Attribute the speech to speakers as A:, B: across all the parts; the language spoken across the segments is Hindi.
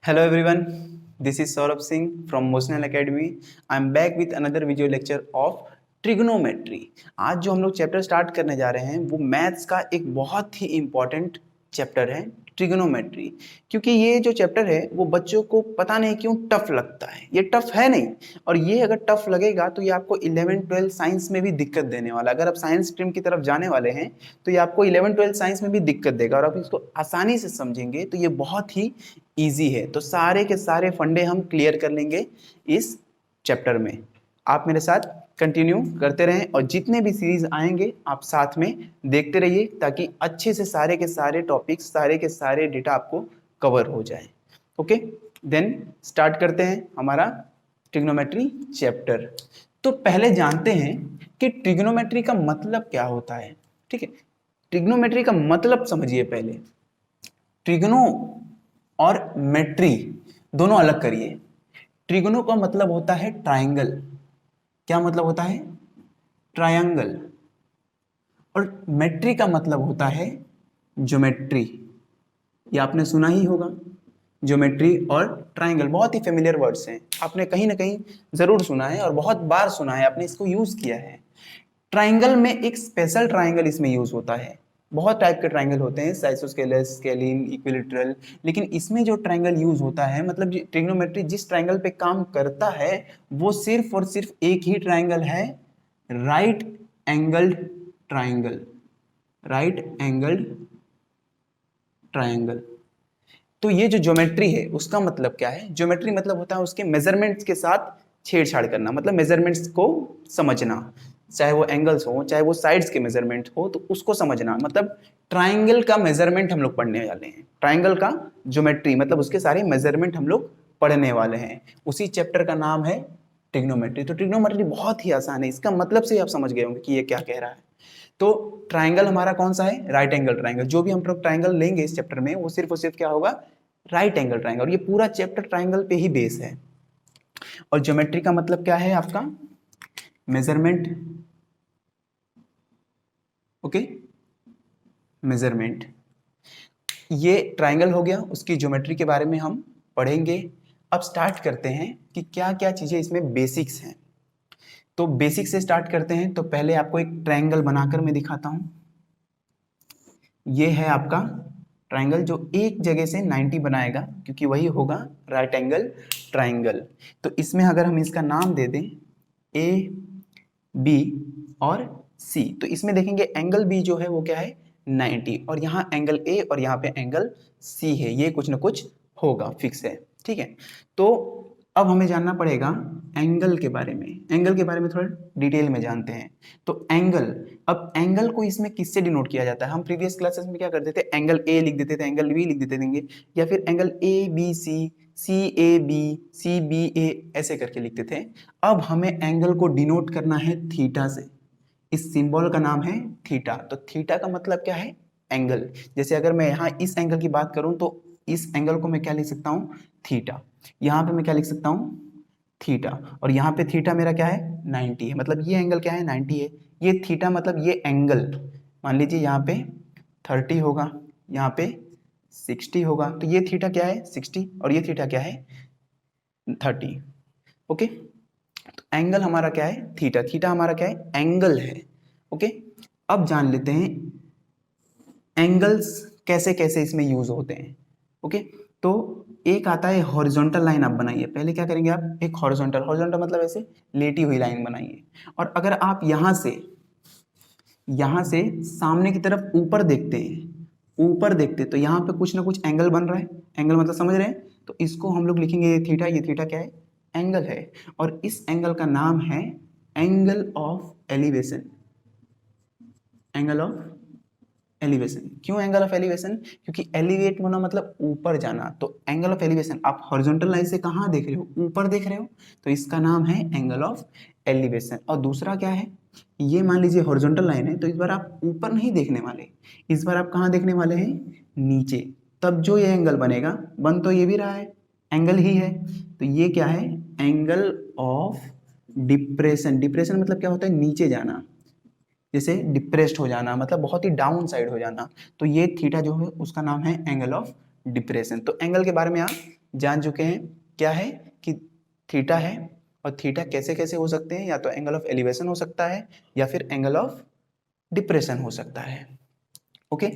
A: Hello everyone, this is Saurabh Singh from Motional Academy. I am back with another video lecture of trigonometry. आज जो हम लोग चैप्टर स्टार्ट करने जा रहे हैं वो मैथ्स का एक बहुत ही इम्पॉर्टेंट चैप्टर है ट्रिग्नोमेट्री। क्योंकि ये जो चैप्टर है वो बच्चों को पता नहीं क्यों टफ लगता है। ये टफ है नहीं, और ये अगर टफ लगेगा तो ये आपको 11-12 साइंस में भी दिक्कत देने वाला। अगर आप साइंस स्ट्रीम की तरफ जाने वाले हैं तो ये आपको 11-12 साइंस में भी दिक्कत देगा, और आप इसको आसानी से समझेंगे तो ये बहुत ही ईजी है। तो सारे के सारे फंडे हम क्लियर कर लेंगे इस चैप्टर में। आप मेरे साथ कंटिन्यू करते रहें और जितने भी सीरीज आएंगे आप साथ में देखते रहिए, ताकि अच्छे से सारे के सारे टॉपिक्स, सारे के सारे डेटा आपको कवर हो जाए। ओके, देन स्टार्ट करते हैं हमारा ट्रिग्नोमेट्री चैप्टर। तो पहले जानते हैं कि ट्रिग्नोमेट्री का मतलब क्या होता है। ठीक है, ट्रिग्नोमेट्री का मतलब समझिए पहले। ट्रिग्नो और मेट्री दोनों अलग करिए। ट्रिग्नो का मतलब होता है ट्रायंगल। क्या मतलब होता है? ट्रायंगल। और मेट्री का मतलब होता है ज्योमेट्री। ये आपने सुना ही होगा। ज्योमेट्री और ट्रायंगल बहुत ही फेमिलियर वर्ड्स हैं, आपने कहीं ना कहीं जरूर सुना है और बहुत बार सुना है, आपने इसको यूज किया है। ट्रायंगल में एक स्पेशल ट्रायंगल इसमें यूज होता है। बहुत टाइप के ट्रायंगल होते हैं, आइसोस्केलस, स्केलिन, इक्विलेटरल, लेकिन इसमें जो ट्रायंगल यूज होता है, मतलब ट्रिग्नोमेट्री जिस ट्रायंगल पे काम करता है वो सिर्फ और सिर्फ एक ही ट्रायंगल है, right angled triangle. Right angled triangle. तो ये जो ज्योमेट्री है उसका मतलब क्या है? ज्योमेट्री मतलब होता है उसके मेजरमेंट्स के साथ छेड़छाड़ करना, मतलब मेजरमेंट्स को समझना, चाहे वो एंगल्स हो, चाहे वो साइड्स के मेजरमेंट हो, तो उसको समझना। मतलब ट्रायंगल का मेजरमेंट हम लोग पढ़ने वाले हैं, ट्रायंगल का ज्योमेट्री मतलब उसके सारे मेजरमेंट हम लोग पढ़ने वाले हैं। उसी चैप्टर का नाम है ट्रिग्नोमेट्री। तो ट्रिग्नोमेट्री बहुत ही आसान है, इसका मतलब से आप समझ गए होंगे कि ये क्या कह रहा है। तो ट्रायंगल हमारा कौन सा है? Right angle triangle. जो भी हम लोग ट्रायंगल लेंगे इस चैप्टर में वो सिर्फ और सिर्फ क्या होगा? Right angle triangle. और ये पूरा चैप्टर ट्रायंगल पे ही बेस है। और ज्योमेट्री का मतलब क्या है आपका? मेजरमेंट। Okay, measurement. ये ट्रायंगल हो गया, उसकी ज्योमेट्री के बारे में हम पढ़ेंगे। अब स्टार्ट करते हैं कि क्या क्या चीजें इसमें बेसिक्स हैं। तो बेसिक से स्टार्ट करते हैं। तो पहले आपको एक ट्रायंगल बनाकर मैं दिखाता हूं। ये है आपका ट्रायंगल जो एक जगह से 90 बनाएगा, क्योंकि वही होगा राइट एंगल ट्रायंगल। तो इसमें अगर हम इसका नाम दे दें ए, बी और सी, तो इसमें देखेंगे एंगल बी जो है वो क्या है? 90। और यहाँ एंगल ए और यहाँ पे एंगल सी है, ये कुछ ना कुछ होगा, फिक्स है। ठीक है, तो अब हमें जानना पड़ेगा एंगल के बारे में। एंगल के बारे में थोड़ा डिटेल में जानते हैं। तो एंगल, अब एंगल को इसमें किससे डिनोट किया जाता है? हम प्रीवियस क्लासेस में क्या करते थे? एंगल ए लिख देते थे, एंगल बी लिख देते थे, या फिर angle A B C, C A B, C B A, ऐसे करके लिखते थे। अब हमें एंगल को डिनोट करना है थीटा से। इस सिंबल का नाम है थीटा। तो थीटा का मतलब क्या है? एंगल। जैसे अगर मैं यहाँ इस एंगल की बात करूं तो इस एंगल को मैं क्या लिख सकता हूँ? थीटा। यहाँ पे मैं क्या लिख सकता हूँ? थीटा। और यहाँ पे थीटा मेरा क्या है? 90 है, मतलब ये एंगल क्या है? 90 है। ये थीटा मतलब ये एंगल, मान लीजिए यहाँ पे 30 होगा, यहाँ पे 60 होगा, तो ये थीटा क्या है? 60, और ये थीटा क्या है? 30। ओके, तो एंगल हमारा क्या है? थीटा। थीटा हमारा क्या है? एंगल है। ओके, अब जान लेते हैं एंगल्स कैसे कैसे इसमें यूज होते हैं। ओके, तो एक आता है हॉरिजॉन्टल लाइन। आप बनाइए, पहले क्या करेंगे आप? एक हॉरिजॉन्टल, हॉरिजॉन्टल मतलब ऐसे लेटी हुई लाइन बनाइए। और अगर आप यहां से सामने की तरफ ऊपर देखते हैं, ऊपर देखते तो यहाँ पे कुछ ना कुछ एंगल बन रहा है। एंगल मतलब समझ रहे हैं? तो इसको हम लोग लिखेंगे ये थीटा। ये थीटा क्या है? एंगल है। और इस एंगल का नाम है angle of elevation. Angle of elevation. क्यों एंगल ऑफ एलिवेशन? क्योंकि एलिवेट होना मतलब ऊपर जाना। तो एंगल ऑफ एलिवेशन, आप हॉरिजॉन्टल लाइन से कहाँ देख रहे हो? ऊपर देख रहे हो, तो इसका नाम है एंगल ऑफ एलिवेशन। और दूसरा क्या है? ये मान लीजिए हॉरिजॉन्टल लाइन है, तो इस बार आप ऊपर नहीं देखने वाले, इस बार आप कहाँ देखने वाले हैं? नीचे। तब जो ये एंगल बनेगा, बन तो ये भी रहा है, एंगल ही है, तो ये क्या है? Angle of depression. डिप्रेशन मतलब क्या होता है? नीचे जाना, जैसे डिप्रेस्ड हो जाना, मतलब बहुत ही डाउन साइड हो जाना। तो ये थीटा जो है उसका नाम है एंगल ऑफ डिप्रेशन। तो एंगल के बारे में आप जान चुके हैं क्या है कि थीटा है, और थीटा कैसे कैसे हो सकते हैं, या तो एंगल ऑफ एलिवेशन हो सकता है या फिर एंगल ऑफ डिप्रेशन हो सकता है। ओके,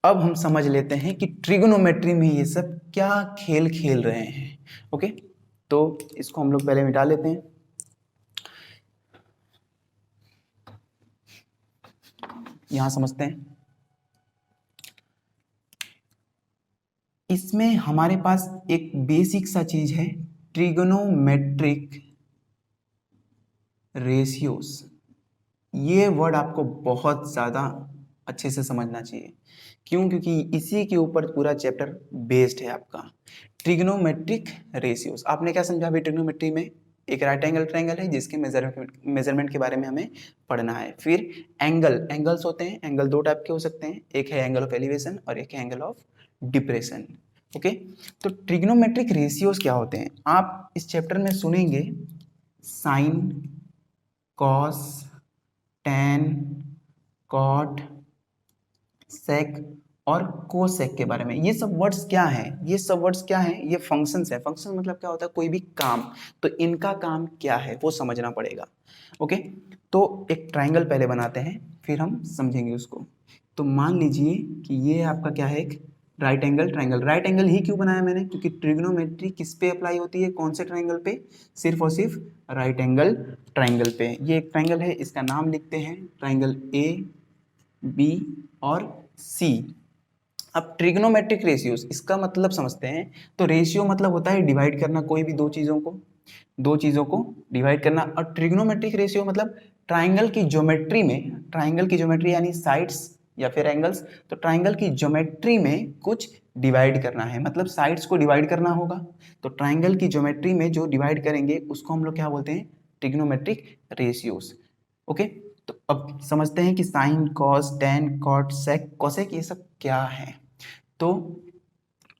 A: अब हम समझ लेते हैं कि ट्रिगोनोमेट्री में ये सब क्या खेल खेल रहे हैं। ओके, तो इसको हम लोग पहले मिटा लेते हैं। यहां समझते हैं, इसमें हमारे पास एक बेसिक सा चीज है, ट्रिगोनोमेट्रिक रेशियोज। ये वर्ड आपको बहुत ज़्यादा अच्छे से समझना चाहिए। क्यों? क्योंकि इसी के ऊपर पूरा चैप्टर बेस्ड है आपका। ट्रिग्नोमेट्रिक रेशियोज, आपने क्या समझा अभी? ट्रिग्नोमेट्री में एक राइट एंगल ट्रायंगल है जिसके मेजरमेंट के बारे में हमें पढ़ना है। फिर एंगल्स होते हैं, एंगल दो टाइप के हो सकते हैं, एक है एंगल ऑफ एलिवेशन और एक है एंगल ऑफ डिप्रेशन। ओके, तो ट्रिग्नोमेट्रिक रेशियोज क्या होते हैं आप इस चैप्टर में सुनेंगे। साइन, कॉस, टैन, कॉट, सेक और कोसेक के बारे में। ये सब वर्ड्स क्या हैं? ये सब वर्ड्स क्या हैं? ये फंक्शंस है। फंक्शन मतलब क्या होता है? कोई भी काम, तो इनका काम क्या है वो समझना पड़ेगा। ओके, तो एक ट्रायंगल पहले बनाते हैं फिर हम समझेंगे उसको। तो मान लीजिए कि ये आपका क्या है, एक right angle triangle. Right angle ही क्यों बनाया मैंने? क्योंकि ट्रिग्नोमेट्री किस पे अप्लाई होती है? कौन से ट्रायंगल पे? सिर्फ और सिर्फ राइट एंगल ट्रायंगल पे। ये एक ट्रायंगल है, इसका नाम लिखते हैं ट्रायंगल ए, बी और सी। अब ट्रिग्नोमेट्रिक रेशियोज, इसका मतलब समझते हैं। तो रेशियो मतलब होता है डिवाइड करना कोई भी दो चीज़ों को डिवाइड करना। और ट्रिग्नोमेट्रिक रेशियो मतलब ट्राइंगल की ज्योमेट्री में, ट्राइंगल की ज्योमेट्री यानी साइड्स या फिर एंगल्स, तो ट्राइंगल की ज्योमेट्री में कुछ डिवाइड करना है, मतलब साइड्स को डिवाइड करना होगा। तो ट्राइंगल की ज्योमेट्री में जो डिवाइड करेंगे उसको हम लोग क्या बोलते हैं? Trigonometric ratios. ओके, तो अब समझते हैं कि साइन, कॉस, टैन, कॉट, सेक, कोसेक ये सब क्या है। तो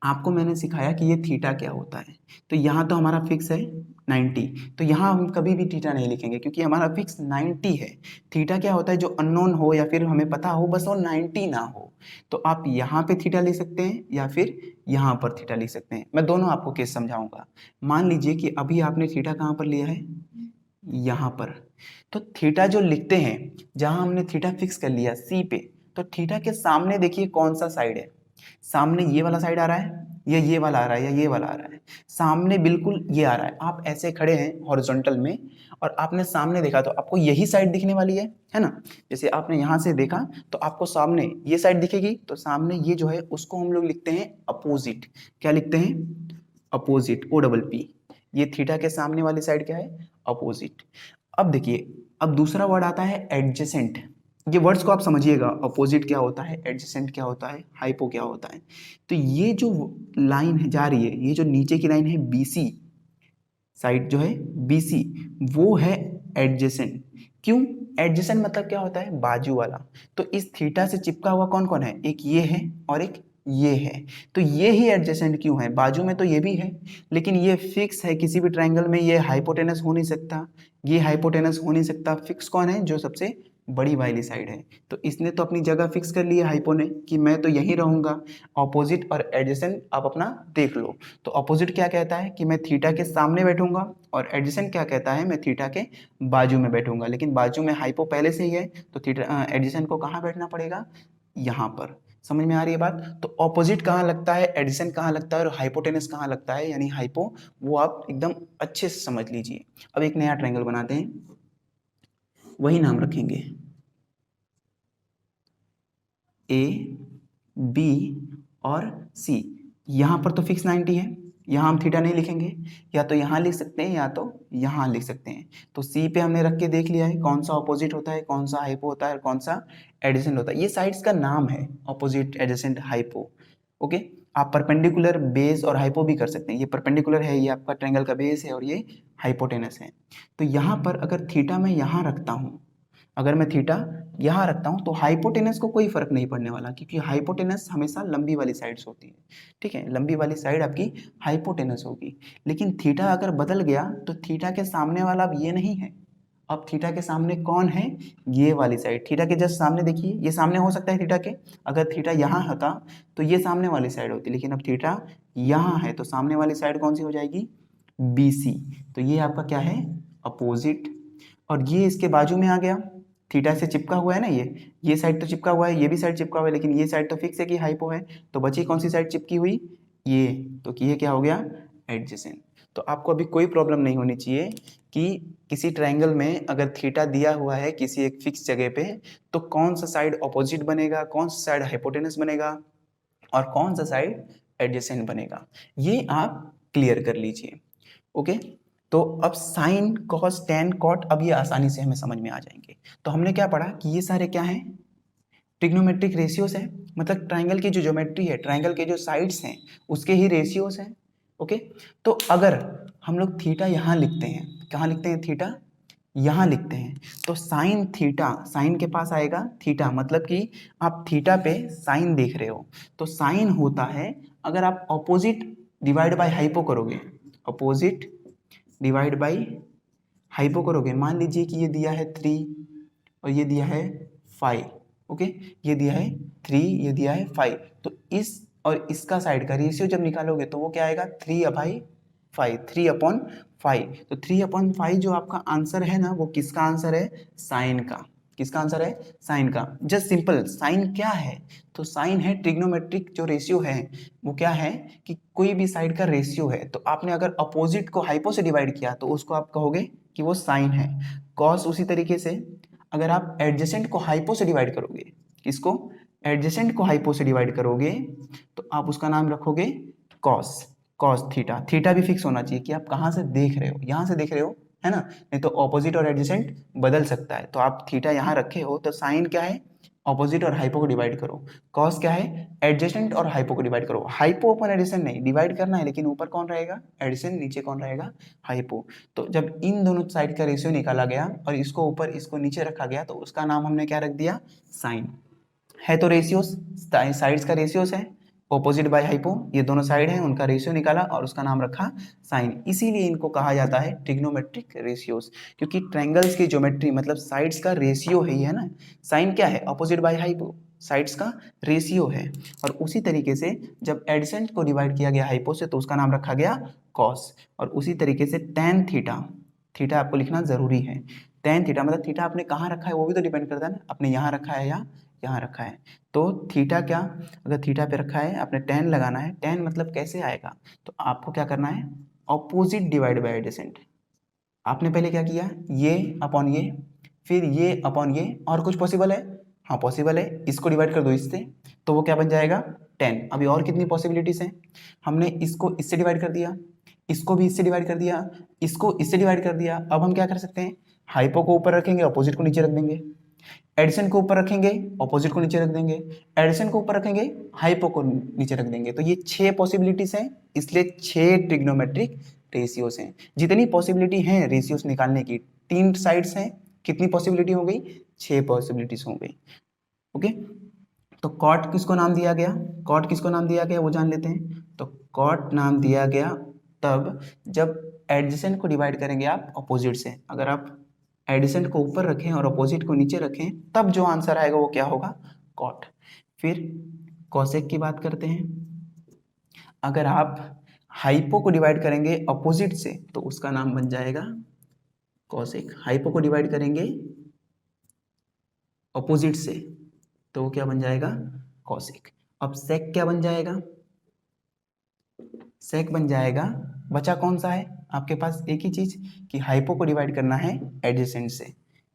A: आपको मैंने सिखाया कि ये थीटा क्या होता है। तो यहाँ तो हमारा फिक्स है 90, तो यहाँ हम कभी भी थीटा नहीं लिखेंगे क्योंकि हमारा फिक्स 90 है। थीटा क्या होता है? जो अननोन हो या फिर हमें पता हो बस वो 90 ना हो। तो आप यहाँ पे थीटा लिख सकते हैं या फिर यहाँ पर थीटा लिख सकते हैं। मैं दोनों आपको केस समझाऊंगा। मान लीजिए कि अभी आपने थीटा कहाँ पर लिया है? यहाँ पर। तो थीटा जो लिखते हैं, जहां हमने थीटा फिक्स कर लिया सी पे, तो थीटा के सामने देखिए कौन सा साइड है। सामने ये वाला साइड आ रहा है या ये वाला आ रहा है या ये वाला आ रहा है? सामने बिल्कुल ये आ रहा है। आप ऐसे खड़े हैं हॉरिजॉन्टल में और आपने सामने देखा तो आपको यही साइड दिखने वाली है ना? जैसे आपने यहाँ से देखा तो आपको सामने ये साइड दिखेगी, तो सामने ये जो है उसको हम लोग लिखते हैं अपोजिट। क्या लिखते हैं? Opposite, O double P. ये थीटा के सामने वाली साइड क्या है? अपोजिट। अब देखिए, अब दूसरा वर्ड आता है एडजेसेंट। ये वर्ड्स को आप समझिएगा, अपोजिट क्या होता है, एडजेसेंट क्या होता है, हाइपो क्या होता है। तो ये जो लाइन है जा रही है, ये जो नीचे की लाइन है बीसी साइड जो है, बीसी, वो है एडजेसेंट। क्यों? एडजेसेंट मतलब क्या होता है? बाजू वाला। तो इस थीटा से चिपका हुआ कौन कौन है? एक ये है और एक ये है। तो ये ही एडजेसेंट क्यों है? बाजू में तो ये भी है, लेकिन ये फिक्स है। किसी भी ट्रायंगल में ये हाइपोटेनस हो नहीं सकता, ये हाइपोटेनस हो नहीं सकता। फिक्स कौन है? जो सबसे बड़ी वाली साइड है। तो इसने तो अपनी जगह फिक्स कर ली है हाइपो ने कि मैं तो यहीं रहूंगा। ऑपोजिट और एडजेसेंट आप अपना देख लो। तो ऑपोजिट क्या कहता है कि मैं थीटा के सामने बैठूंगा, और एडजेसेंट क्या कहता है? मैं थीटा के बाजू में बैठूंगा। लेकिन बाजू में हाइपो पहले से ही है, तो थीटा एडजेसेंट को कहाँ बैठना पड़ेगा? यहाँ पर। समझ में आ रही है बात? तो ऑपोजिट कहाँ लगता है, एडजेसेंट कहाँ लगता है और हाइपोटेनस कहाँ लगता है यानी हाइपो, वो आप एकदम अच्छे से समझ लीजिए। अब एक नया ट्रायंगल बनाते हैं, वही नाम रखेंगे ए, बी और सी। यहाँ पर तो फिक्स 90 है, यहाँ हम थीटा नहीं लिखेंगे। या तो यहाँ लिख सकते हैं या तो यहाँ लिख सकते हैं। तो सी पे हमने रख के देख लिया है कौन सा ऑपोजिट होता है, कौन सा हाइपो होता है और कौन सा एडजेसेंट होता है। ये साइड्स का नाम है, ऑपोजिट, एडजेसेंट, हाइपो। ओके, आप परपेंडिकुलर, बेस और हाइपो भी कर सकते हैं। ये परपेंडिकुलर है, ये आपका ट्रायंगल का बेस है और ये हाइपोटेनस है। तो यहाँ पर अगर थीटा मैं यहाँ रखता हूँ, अगर मैं थीटा यहाँ रखता हूँ तो हाइपोटेनस को कोई फर्क नहीं पड़ने वाला, क्योंकि हाइपोटेनस हमेशा लंबी वाली साइड्स होती है। ठीक है, लंबी वाली साइड आपकी हाइपोटेनस होगी। लेकिन थीटा अगर बदल गया तो थीटा के सामने वाला अब ये नहीं है, अब थीटा के सामने कौन है? ये वाली साइड। थीटा के जस्ट सामने देखिए, ये सामने हो सकता है थीटा के। अगर थीटा यहाँ होता तो ये सामने वाली साइड होती, लेकिन अब थीटा यहाँ है, तो सामने वाली साइड कौन सी हो जाएगी, BC। तो ये आपका क्या है, अपोजिट। और ये इसके बाजू में आ गया, थीटा से चिपका हुआ है ना, ये साइड तो चिपका हुआ है, ये भी साइड चिपका हुआ है, लेकिन ये साइड तो फिक्स है कि हाइपो है। तो बची कौन सी साइड चिपकी हुई, ये। तो ये क्या हो गया, एडजेसेंट। तो आपको अभी कोई प्रॉब्लम नहीं होनी चाहिए कि किसी ट्रायंगल में अगर थीटा दिया हुआ है किसी एक फिक्स जगह पे, तो कौन सा साइड ऑपोजिट बनेगा, कौन सा साइड हाइपोटेनस बनेगा और कौन सा साइड एडजेसेंट बनेगा, ये आप क्लियर कर लीजिए। ओके, तो अब साइन कॉस टेन कॉट अब ये आसानी से हमें समझ में आ जाएंगे। तो हमने क्या पढ़ा कि ये सारे क्या हैं, ट्रिग्नोमेट्रिक रेशियोज हैं, मतलब ट्राइंगल की जो ज्योमेट्री है, ट्राइंगल के जो साइड्स हैं उसके ही रेशियोज हैं। ओके, तो अगर हम लोग थीटा यहाँ लिखते हैं, कहाँ लिखते हैं थीटा, यहाँ लिखते हैं, तो साइन थीटा, साइन के पास आएगा थीटा, मतलब कि आप थीटा पे साइन देख रहे हो, तो साइन होता है, अगर आप ऑपोजिट डिवाइड बाय हाइपो करोगे, अपोजिट डिवाइड बाय हाइपो करोगे, मान लीजिए कि ये दिया है 3 और ये दिया है 5। ओके, ये दिया है 3, ये दिया है 5, तो इस और इसका साइड का रेशियो जब निकालोगे तो वो क्या आएगा, 3/5, 3/5। तो 3/5 जो आपका आंसर है ना, वो किसका आंसर है, साइन का। किसका आंसर है, साइन का। जस्ट सिंपल, साइन क्या है, तो साइन है ट्रिग्नोमेट्रिक जो रेशियो है, वो क्या है कि कोई भी साइड का रेशियो है, तो आपने अगर अपोजिट को हाइपो से डिवाइड किया तो उसको आप कहोगे कि वो साइन है। कॉस उसी तरीके से, अगर आप एडजेसेंट को हाइपो से डिवाइड करोगे, किसको, एडजेसेंट को हाइपो से डिवाइड करोगे, तो आप उसका नाम रखोगे कॉस। कॉस थीटा, थीटा भी फिक्स होना चाहिए कि आप कहाँ से देख रहे हो, यहाँ से देख रहे हो, है ना, नहीं तो ऑपोजिट और एडजेसेंट बदल सकता है। तो आप थीटा यहाँ रखे हो, तो साइन क्या है, ऑपोजिट और हाइपो को डिवाइड करो। कॉस क्या है, एडजेसेंट और हाइपो को डिवाइड करो। हाइपो अपन एडिशन नहीं, डिवाइड करना है, लेकिन ऊपर कौन रहेगा, एडिशन, नीचे कौन रहेगा, हाइपो। तो जब इन दोनों साइड का रेशियो निकाला गया और इसको ऊपर इसको नीचे रखा गया, तो उसका नाम हमने क्या रख दिया, साइन। है तो रेशियोस, साइड्स का रेशियोस है, ऑपोजिट बाय हाइपो, ये दोनों साइड हैं उनका रेशियो निकाला और उसका नाम रखा साइन। इसीलिए इनको कहा जाता है ट्रिग्नोमेट्रिक रेशियोस, क्योंकि ट्रायंगल्स की ज्योमेट्री मतलब साइड्स का रेशियो है ही, है ना। साइन क्या है, ऑपोजिट बाय हाइपो, साइड्स का रेशियो है। और उसी तरीके से जब एडजेसेंट को डिवाइड किया गया हाइपो से, तो उसका नाम रखा गया कॉस। और उसी तरीके से टेन थीटा, थीटा आपको लिखना जरूरी है। टेन थीटा मतलब थीटा आपने कहाँ रखा है वो भी तो डिपेंड करता है ना, आपने यहाँ रखा है या यहाँ रखा है। तो थीटा क्या, अगर थीटा पे रखा है आपने टेन लगाना है, टेन मतलब कैसे आएगा, तो आपको क्या करना है, ऑपोजिट डिवाइड बाय एडजेसेंट। आपने पहले क्या किया, ये अपॉन ये, फिर ये अपॉन ये, और कुछ पॉसिबल है, हाँ पॉसिबल है, इसको डिवाइड कर दो इससे, तो वो क्या बन जाएगा 10। अभी और कितनी पॉसिबिलिटीज हैं, हमने इसको इससे डिवाइड कर दिया, इसको भी इससे डिवाइड कर दिया, इसको इससे डिवाइड कर दिया। अब हम क्या कर सकते हैं, हाइपो को ऊपर रखेंगे, अपोजिट को नीचे रख देंगे, एडिशन को ऊपर रखेंगे, ऑपोजिट को नीचे रख देंगे, एडिशन को ऊपर रखेंगे, हाइपो को नीचे रख देंगे। तो ये 6 पॉसिबिलिटीज हैं, इसलिए 6 ट्रिग्नोमेट्रिक रेशियोज हैं। जितनी पॉसिबिलिटी है रेशियोज निकालने की, 3 साइड्स हैं, कितनी पॉसिबिलिटी हो गई, 6 पॉसिबिलिटीज हो गई। ओके, तो कॉट किसको नाम दिया गया, कॉट किसको नाम दिया गया वो जान लेते हैं। तो कॉट नाम दिया गया तब जब एडजेसेंट को डिवाइड करेंगे आप अपोजिट से, अगर आप एडिसेंट को ऊपर रखें और अपोजिट को नीचे रखें, तब जो आंसर आएगा वो क्या होगा, कॉट। फिर कॉसेक की बात करते हैं, अगर आप हाइपो को डिवाइड करेंगे अपोजिट से, तो उसका नाम बन जाएगा कॉसेक। हाइपो को डिवाइड करेंगे अपोजिट से, तो वो क्या बन जाएगा, कॉसेक। अब सेक क्या बन जाएगा, सेक बन जाएगा, बचा कौन सा है आपके पास, एक ही चीज कि हाइपो को डिवाइड करना है एडजेसेंट से।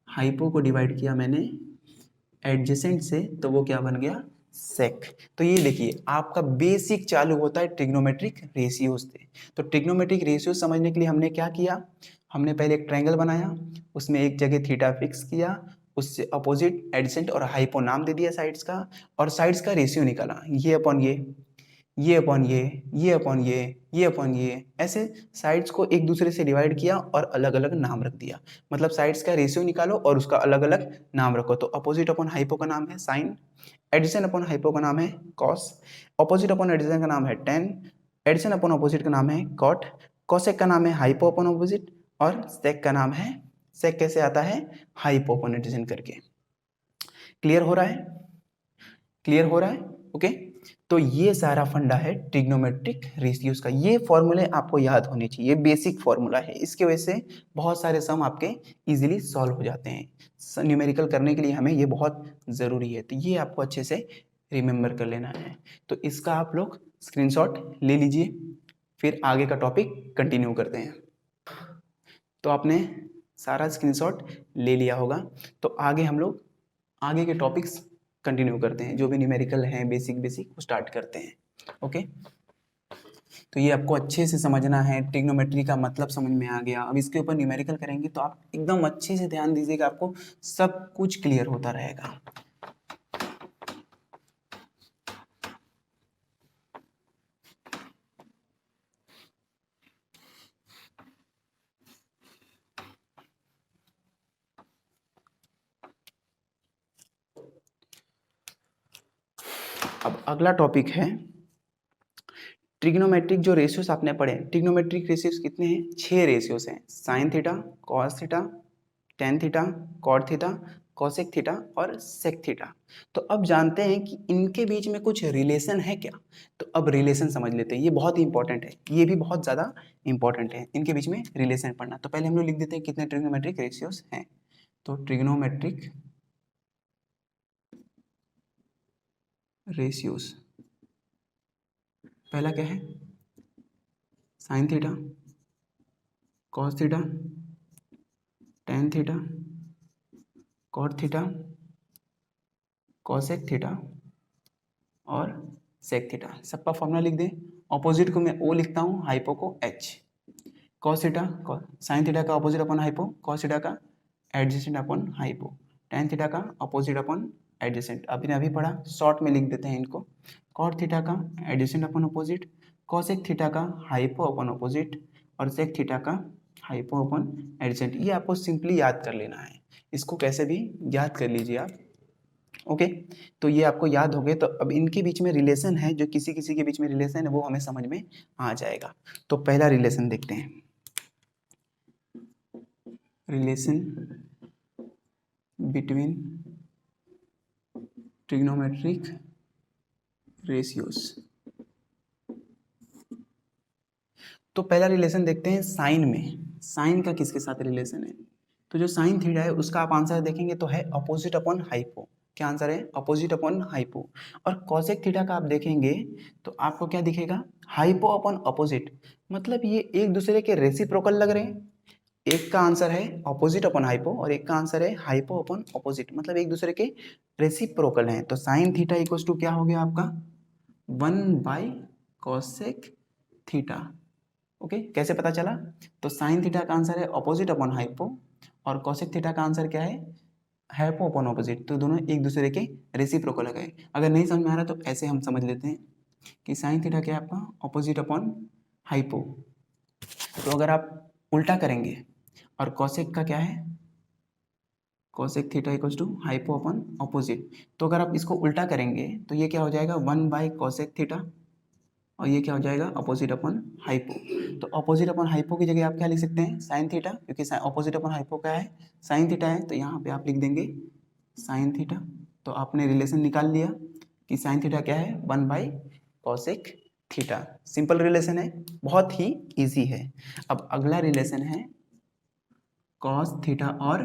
A: हाइपो को डिवाइड किया मैंने एडजेसेंट से, तो वो क्या बन गया, सेक। तो ये देखिए आपका बेसिक चालू होता है ट्रिग्नोमेट्रिक रेशियोज से। तो ट्रिग्नोमेट्रिक रेशियोज समझने के लिए हमने क्या किया, हमने पहले एक ट्रायंगल बनाया, उसमें एक जगह थीटा फिक्स किया, उससे अपोजिट एडजेसेंट और हाइपो नाम दे दिया साइड्स का, और साइड्स का रेशियो निकाला, ये अपॉन ये अपॉन ये अपॉन ये अपॉन ये, ऐसे साइड्स को एक दूसरे से डिवाइड किया और अलग अलग नाम रख दिया। मतलब साइड्स का रेशियो निकालो और उसका अलग अलग नाम रखो। तो अपोजिट अपॉन हाइपो का नाम है साइन, एडिशन अपॉन हाइपो का नाम है कॉस, अपोजिट अपॉन एडिशन का नाम है टेन, एडिशन अपॉन अपोजिट का नाम है कॉट, कॉसेक का नाम है हाइपो अपॉन अपोजिट, और सेक का नाम है, सेक कैसे आता है, हाइपो अपॉन एडिशन करके। क्लियर हो रहा है, क्लियर हो रहा है, ओके। तो ये सारा फंडा है ट्रिग्नोमेट्रिक रेशियोज का। ये फॉर्मूले आपको याद होने चाहिए, ये बेसिक फॉर्मूला है, इसके वजह से बहुत सारे सम आपके इजीली सॉल्व हो जाते हैं। न्यूमेरिकल करने के लिए हमें ये बहुत ज़रूरी है, तो ये आपको अच्छे से रिमेंबर कर लेना है। तो इसका आप लोग स्क्रीनशॉट ले लीजिए, फिर आगे का टॉपिक कंटिन्यू करते हैं। तो आपने सारा स्क्रीनशॉट ले लिया होगा, तो आगे हम लोग आगे के टॉपिक्स कंटिन्यू करते हैं, जो भी न्यूमेरिकल हैं बेसिक वो स्टार्ट करते हैं। ओके, तो ये आपको अच्छे से समझना है, ट्रिग्नोमेट्री का मतलब समझ में आ गया। अब इसके ऊपर न्यूमेरिकल करेंगे तो आप एकदम अच्छे से ध्यान दीजिएगा, आपको सब कुछ क्लियर होता रहेगा। अब अगला टॉपिक है ट्रिग्नोमेट्रिक। जो रेशियोस आपने पढ़े, ट्रिग्नोमेट्रिक रेशियोस कितने हैं? 6 रेशियोस हैं, sine theta, cos theta, tan theta, cot theta, cosec theta और सेक थीटा। तो अब जानते हैं कि इनके बीच में कुछ रिलेशन है क्या। तो अब रिलेशन समझ लेते हैं, ये बहुत ही इंपॉर्टेंट है, ये भी बहुत ज़्यादा इंपॉर्टेंट है, इनके बीच में रिलेशन पढ़ना। तो पहले हम लोग लिख देते हैं कितने ट्रिग्नोमेट्रिक रेशियोस हैं। तो ट्रिग्नोमेट्रिक रेशियोस, पहला क्या है? Sine theta, cos theta, tan theta, cot theta, cosec theta और सेक थीटा। सबका फॉर्मूला लिख दें। ऑपोजिट को मैं ओ लिखता हूँ, हाइपो को H. Cos theta, sine theta का opposite upon hypo, cos theta का adjacent upon hypo, tan theta का ऑपोजिट अपॉन एडजेसेंट। अभी ने अभी पढ़ा, शॉर्ट में लिख देते हैं इनको। कॉट थीटा का adjacent upon opposite, cosec theta का हाइपो अपॉन ऑपोजिट और सेक थीटा का हाइपो अपॉन एडजेसेंट। ये आपको सिंपली याद कर लेना है, इसको कैसे भी याद कर लीजिए आप। ओके, तो ये आपको याद हो गए। तो अब इनके बीच में रिलेशन है, जो किसी किसी के बीच में रिलेशन है वो हमें समझ में आ जाएगा। तो पहला रिलेशन देखते हैं, रिलेशन बिटवीन ट्रिग्नोमेट्रिक रेशियोज। तो पहला रिलेशन देखते हैं साइन में। साइन का किसके साथ रिलेशन है? तो जो साइन थीटा है उसका आप आंसर देखेंगे तो है अपोजिट अपॉन हाइपो। क्या आंसर है? Opposite upon hypo. और कॉसेक थीटा का आप देखेंगे तो आपको क्या दिखेगा? Hypo upon opposite. मतलब ये एक दूसरे के रेसिप्रोकल लग रहे हैं। एक का आंसर है ऑपोजिट अपॉन हाइपो और एक का आंसर है हाइपो अपॉन ऑपोजिट, मतलब एक दूसरे के रेसिप्रोकल हैं। तो साइन थीटा इक्वल्स टू क्या हो गया आपका? 1/कॉसेक थीटा। ओके, कैसे पता चला? तो साइन थीटा का आंसर है ऑपोजिट अपॉन हाइपो और कॉसेक थीटा का आंसर क्या है? Hypo upon opposite. तो दोनों एक दूसरे के रेसिप्रोकल है। अगर नहीं समझ में आ रहा तो ऐसे हम समझ लेते हैं कि साइन थीटा क्या है आपका? Opposite upon hypo. तो अगर आप उल्टा करेंगे और कॉसेक का क्या है? Cosec theta equals to hypo upon opposite. तो अगर आप इसको उल्टा करेंगे तो ये क्या हो जाएगा? 1/कॉसेक थीटा और ये क्या हो जाएगा? Opposite upon hypo. तो अपोजिट अपॉन हाइपो की जगह आप क्या लिख सकते हैं? साइन थीटा, क्योंकि अपोजिट अपॉन हाइपो क्या है? साइन थीटा है, तो यहाँ पे आप लिख देंगे साइन थीटा। तो आपने रिलेशन निकाल लिया कि साइन थीटा क्या है? 1/कॉसेक थीटा। सिंपल रिलेशन है, बहुत ही ईजी है। अब अगला रिलेशन है कॉस थीटा और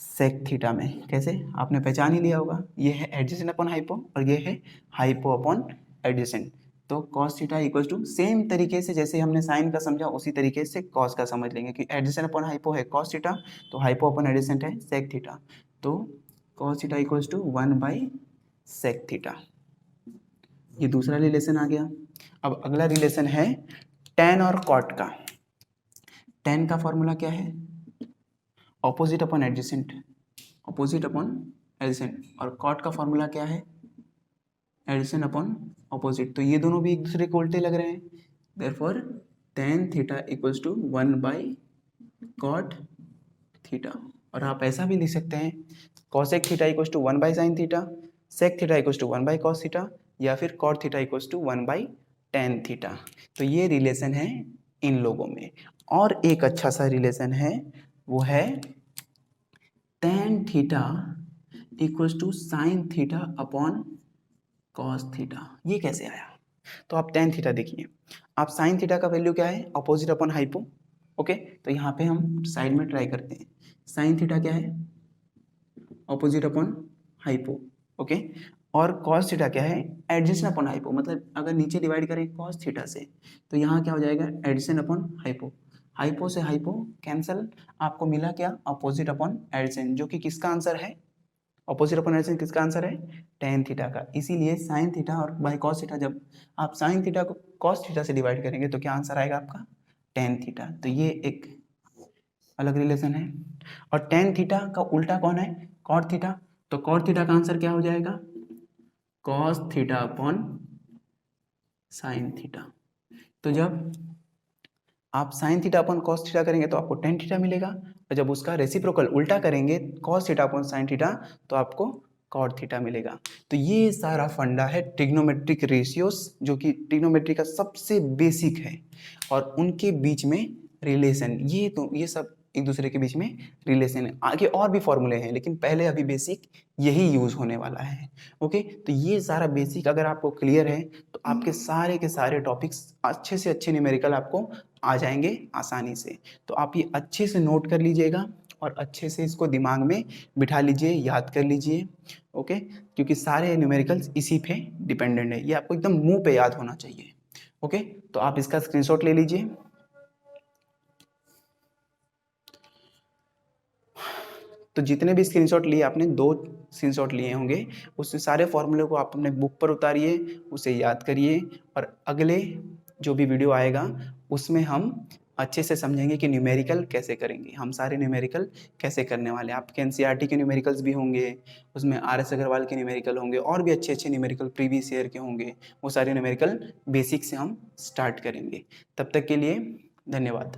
A: सेक थीटा में। कैसे? आपने पहचान ही लिया होगा, ये है एडजेसेंट अपॉन हाइपो और ये है हाइपो अपॉन एडजेसेंट। तो cos theta equals to, same तरीके से जैसे हमने साइन का समझा उसी तरीके से कॉस का समझ लेंगे कि एडजेसेंट अपॉन हाइपो है कॉस थीटा, तो हाइपो अपॉन एडजेसेंट है सेक थीटा। तो कॉस थीटा इक्वल्स टू 1/सेक थीटा। ये दूसरा रिलेशन आ गया। अब अगला रिलेशन है टेन और कॉट का। टेन का फॉर्मूला क्या है? Opposite upon adjacent, opposite upon adjacent. और कॉट का फॉर्मूला क्या है? Adjacent upon opposite. तो ये दोनों भी एक दूसरे को उल्टे लग रहे हैं, therefore tan theta equals to 1/कॉट थीटा। और आप ऐसा भी लिख सकते हैं कॉसेक थीटा इक्वल्स टू 1/साइन theta, sec theta equals to 1/कॉस थीटा, या फिर cot theta equals to 1/tan theta. तो ये रिलेशन है इन लोगों में। और एक अच्छा सा रिलेशन है, वो है tan theta equals to sine theta upon cos theta, ये कैसे आया? तो आप टेन थीटा देखिए, आप साइन थीटा का वैल्यू क्या है? Opposite upon hypo. ओके, तो यहाँ पे हम साइड में ट्राई करते हैं। साइन थीटा क्या है? Opposite upon hypo. ओके, और कॉस थीटा क्या है? Adjacent upon hypo. मतलब अगर नीचे डिवाइड करें कॉस थीटा से तो यहाँ क्या हो जाएगा? Adjacent upon hypo. हाइपो से हाइपो कैंसल, आपको मिला क्या? अपोजिट अपॉन एडजेसेंट, जो कि किसका आंसर है? अपोजिट अपॉन एडजेसेंट किसका आंसर है? टेन थीटा का। इसीलिए साइन थीटा और बाई कॉस थीटा, जब आप साइन थीटा को कॉस थीटा से डिवाइड करेंगे तो क्या आंसर आएगा आपका? Tan theta. तो ये एक अलग रिलेशन है। और टेन थीटा का उल्टा कौन है? Cot theta. तो कॉट थीटा का आंसर क्या हो जाएगा? Cos theta upon sine theta. तो जब आप sine theta upon cos theta करेंगे तो आपको टेन थीटा मिलेगा, और जब उसका रेसिप्रोकल उल्टा करेंगे cos theta upon sine theta तो आपको कॉट थीटा मिलेगा। तो ये सारा फंडा है ट्रिग्नोमेट्रिक रेशियोज, जो कि ट्रिग्नोमेट्री का सबसे बेसिक है, और उनके बीच में रिलेशन, ये सब एक दूसरे के बीच में रिलेशन है। आगे और भी फॉर्मूले हैं, लेकिन पहले अभी बेसिक यही यूज होने वाला है। ओके, तो ये सारा बेसिक अगर आपको क्लियर है तो आपके सारे के सारे टॉपिक्स अच्छे से अच्छे न्यूमेरिकल आपको आ जाएंगे आसानी से। तो आप ये अच्छे से नोट कर लीजिएगा और अच्छे से इसको दिमाग में बिठा लीजिए, याद कर लीजिए। ओके, क्योंकि सारे न्यूमेरिकल्स इसी पे डिपेंडेंट है, ये आपको एकदम मुंह पे याद होना चाहिए। ओके, तो आप इसका स्क्रीनशॉट ले लीजिए। तो जितने भी स्क्रीनशॉट लिए आपने, 2 स्क्रीनशॉट लिए होंगे, उससे सारे फॉर्मूले को आप अपने बुक पर उतारिए, उसे याद करिए, और अगले जो भी वीडियो आएगा उसमें हम अच्छे से समझेंगे कि न्यूमेरिकल कैसे करेंगे, हम सारे न्यूमेरिकल कैसे करने वाले हैं। आपके एनसीईआरटी के न्यूमेरिकल्स भी होंगे, उसमें आर.एस. अग्रवाल के न्यूमेरिकल होंगे, और भी अच्छे अच्छे न्यूमेरिकल प्रीवियस ईयर के होंगे। वो सारे न्यूमेरिकल बेसिक से हम स्टार्ट करेंगे। तब तक के लिए धन्यवाद।